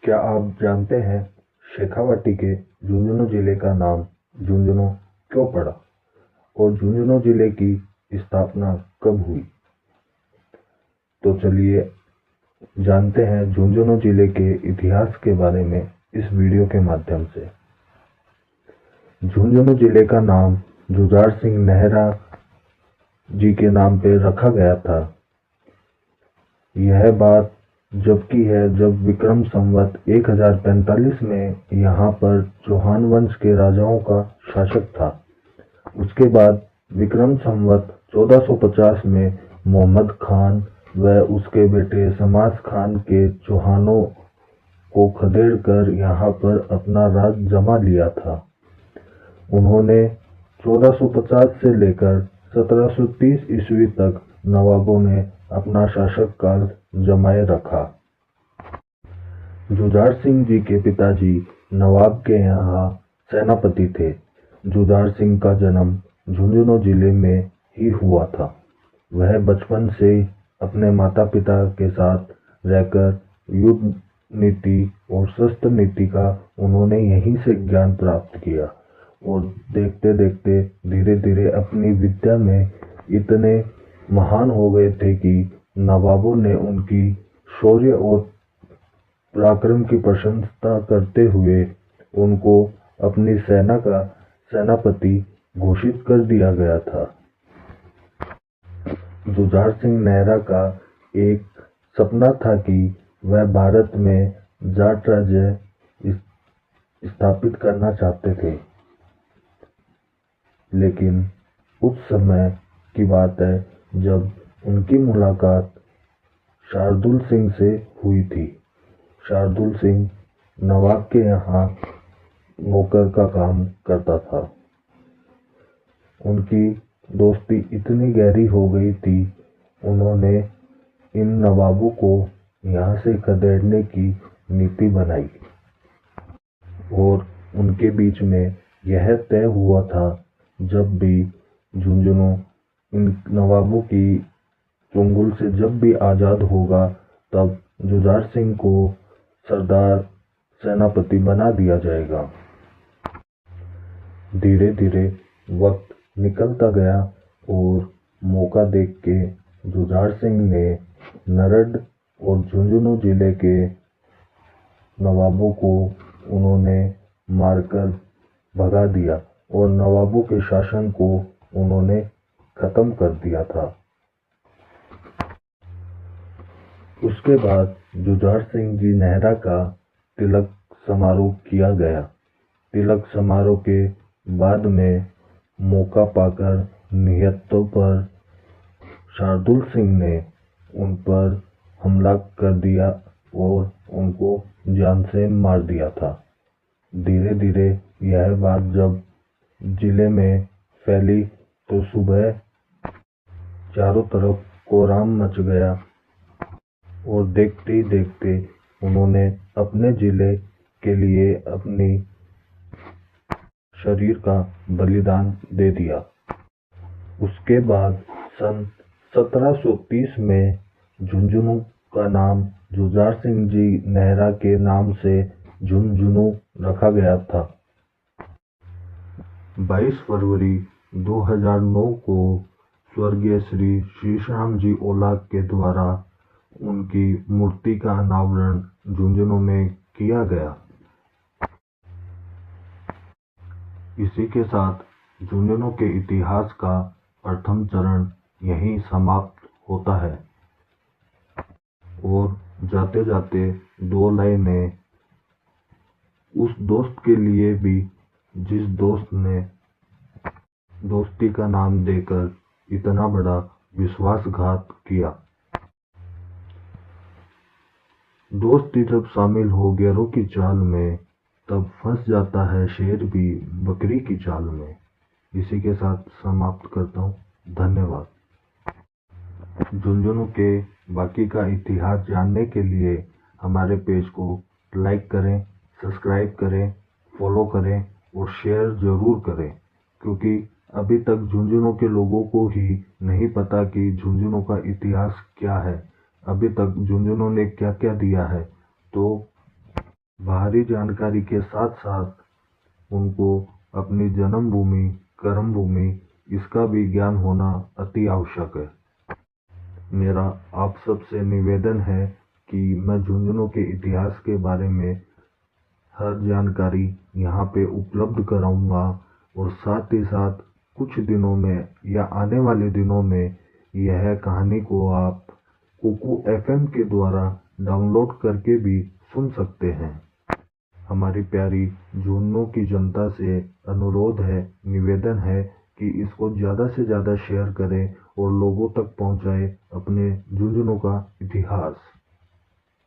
क्या आप जानते हैं शेखावाटी के झुंझुनू जिले का नाम झुंझुनू क्यों पड़ा और झुंझुनू जिले की स्थापना कब हुई? तो चलिए जानते हैं झुंझुनू जिले के इतिहास के बारे में इस वीडियो के माध्यम से। झुंझुनू जिले का नाम जुझार सिंह नेहरा जी के नाम पर रखा गया था। यह बात जब की है जब विक्रम संवत 1045 में यहाँ पर चौहान वंश के राजाओं का शासक था। उसके बाद विक्रम संवत 1450 में मोहम्मद खान व उसके बेटे शमास खान के चौहानों को खदेड़कर यहाँ पर अपना राज जमा लिया था। उन्होंने 1450 से लेकर 1730 ईस्वी तक नवाबों ने अपना शासक काल जमाए रखा। जुझार सिंह जी के पिताजी नवाब के यहाँ सेनापति थे। जुझार सिंह का जन्म झुंझुनू जिले में ही हुआ था। वह बचपन से अपने माता पिता के साथ रहकर युद्ध नीति और शस्त्र नीति का उन्होंने यहीं से ज्ञान प्राप्त किया और देखते देखते धीरे धीरे अपनी विद्या में इतने महान हो गए थे कि नवाबों ने उनकी शौर्य और पराक्रम की प्रशंसा करते हुए उनको अपनी सेना का सेनापति घोषित कर दिया गया था। जुझार सिंह नेहरा का एक सपना था कि वह भारत में जाट राज्य स्थापित करना चाहते थे, लेकिन उस समय की बात है जब उनकी मुलाकात शार्दुल सिंह से हुई थी। शार्दुल सिंह नवाब के यहाँ नौकर का काम करता था। उनकी दोस्ती इतनी गहरी हो गई थी, उन्होंने इन नवाबों को यहाँ से खदेड़ने की नीति बनाई और उनके बीच में यह तय हुआ था जब भी झुंझुनू इन नवाबों की चुंगल से जब भी आज़ाद होगा तब जुझार सिंह को सरदार सेनापति बना दिया जाएगा। धीरे धीरे वक्त निकलता गया और मौका देख के जुझार सिंह ने नरड और झुंझुनू जिले के नवाबों को उन्होंने मारकर भगा दिया और नवाबों के शासन को उन्होंने खत्म कर दिया था। उसके बाद जुझार सिंह जी नेहरा का तिलक समारोह किया गया। तिलक समारोह के बाद में मौका पाकर निहत्तों पर शार्दुल सिंह ने उन पर हमला कर दिया और उनको जान से मार दिया था। धीरे धीरे यह बात जब जिले में फैली तो सुबह चारों तरफ कोहराम मच गया और देखते ही देखते उन्होंने अपने जिले के लिए अपनी शरीर का बलिदान दे दिया। उसके बाद सन 1730 में झुंझुनू का नाम जुझार सिंह जी नेहरा के नाम से झुंझुनू रखा गया था। 22 फरवरी 2009 को स्वर्गीय श्री शीशराम जी ओलाग के द्वारा उनकी मूर्ति का अनावरण झुंझुनू में किया गया। इसी के साथ झुंझुनू के इतिहास का प्रथम चरण यहीं समाप्त होता है और जाते जाते दो लाइनें उस दोस्त के लिए भी जिस दोस्त ने दोस्ती का नाम देकर इतना बड़ा विश्वासघात किया। दोस्ती जब शामिल हो गैरों की चाल में तब फंस जाता है शेर भी बकरी की चाल में। इसी के साथ समाप्त करता हूँ। धन्यवाद। झुंझुनू के बाकी का इतिहास जानने के लिए हमारे पेज को लाइक करें, सब्सक्राइब करें, फॉलो करें और शेयर ज़रूर करें, क्योंकि अभी तक झुंझुनू के लोगों को ही नहीं पता कि झुंझुनू का इतिहास क्या है, अभी तक झुंझुनू ने क्या क्या दिया है। तो बाहरी जानकारी के साथ साथ उनको अपनी जन्मभूमि, कर्मभूमि इसका भी ज्ञान होना अति आवश्यक है। मेरा आप सबसे निवेदन है कि मैं झुंझुनू के इतिहास के बारे में हर जानकारी यहाँ पे उपलब्ध कराऊंगा और साथ ही साथ कुछ दिनों में या आने वाले दिनों में यह कहानी को आप कुकू एफएम के द्वारा डाउनलोड करके भी सुन सकते हैं। हमारी प्यारी झुंझुनू की जनता से अनुरोध है, निवेदन है कि इसको ज़्यादा से ज़्यादा शेयर करें और लोगों तक पहुंचाएं अपने झुंझुनू का इतिहास।